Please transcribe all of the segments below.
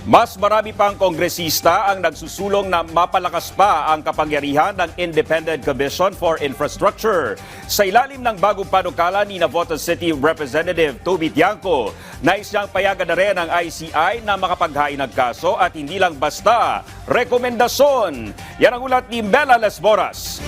Mas marami pang kongresista ang nagsusulong na mapalakas pa ang kapangyarihan ng Independent Commission for Infrastructure. Sa ilalim ng bagong panukala ni Navotas City Representative Toby Tiangco, nais niyang payagan na rin ang ICI na makapaghain ng kaso at hindi lang basta rekomendasyon. Yan ang ulat ni Mela Lesboras.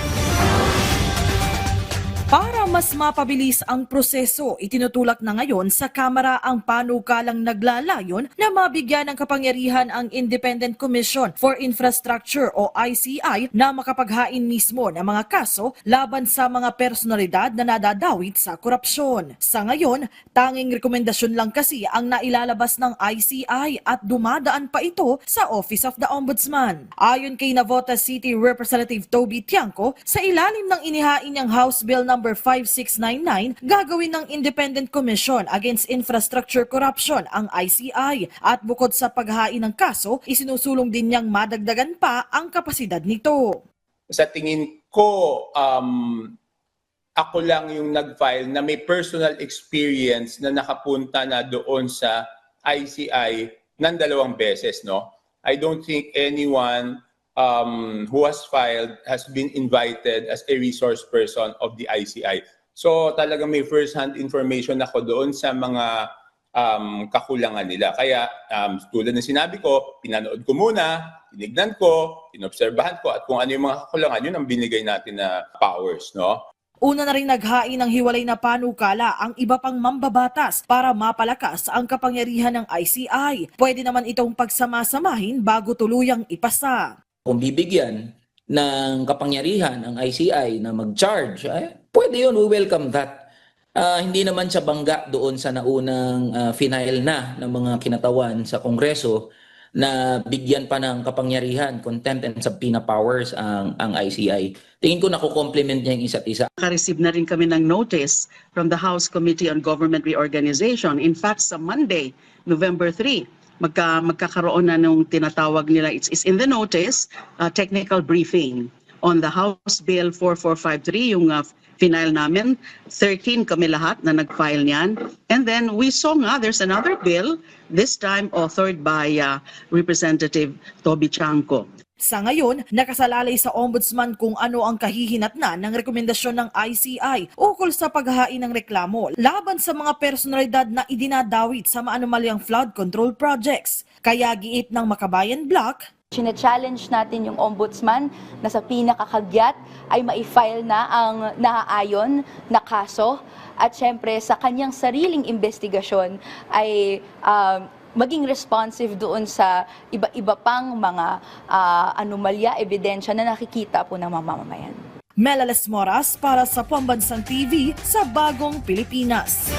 Para mas mapabilis ang proseso, itinutulak na ngayon sa Kamara ang panukalang naglalayon na mabigyan ng kapangyarihan ang Independent Commission for Infrastructure o ICI na makapaghain mismo ng mga kaso laban sa mga personalidad na nadadawit sa korupsyon. Sa ngayon, tanging rekomendasyon lang kasi ang nailalabas ng ICI at dumadaan pa ito sa Office of the Ombudsman. Ayon kay Navotas City Representative Toby Tiangco, sa ilalim ng inihain niyang House Bill No. 5699, gagawin ng Independent Commission Against Infrastructure Corruption ang ICI at bukod sa paghain ng kaso, isinusulong din niyang madagdagan pa ang kapasidad nito. Sa tingin ko, ako lang yung nag-file na may personal experience na nakapunta na doon sa ICI ng 2 beses. No? I don't think anyone who has filed has been invited as a resource person of the ICI. So talagang may first-hand information ako doon sa mga kakulangan nila. Kaya tulad ng sinabi ko, pinanood ko muna, tinignan ko, inobserbahan ko, at kung ano yung mga kakulangan, yun ang binigay natin na powers. No? Una na rin naghain ng hiwalay na panukala ang iba pang mambabatas para mapalakas ang kapangyarihan ng ICI. Pwede naman itong pagsamasamahin bago tuluyang ipasa. Kung bibigyan ng kapangyarihan ang ICI na mag-charge, pwede yun, we welcome that. Hindi naman siya bangga doon sa naunang final na ng mga kinatawan sa Kongreso na bigyan pa ng kapangyarihan, contempt and subpoena powers ang ICI. Tingin ko nakukomplement niya yung isa't isa. Naka-receive na rin kami ng notice from the House Committee on Government Reorganization. In fact, sa Monday, November 3, magkakaroon na nung tinatawag nila, it's in the notice, technical briefing on the House Bill 4453, yung final namin. 13 kami lahat na nag-file niyan. And then we saw nga there's another bill, this time authored by Representative Toby Tiangco. Sa ngayon, nakasalalay sa Ombudsman kung ano ang kahihinatnan ng rekomendasyon ng ICI ukol sa paghahain ng reklamo laban sa mga personalidad na idinadawit sa maanumalyang flood control projects. Kaya giit ng Makabayan Block, chine-challenge natin yung Ombudsman na sa pinakakagyat ay ma-file na ang naaayon na kaso at syempre sa kanyang sariling investigasyon ay maging responsive doon sa iba-iba pang mga anomalya, ebidensya na nakikita po ng mamamayan. Mela Lesboras para sa Pambansang TV sa Bagong Pilipinas.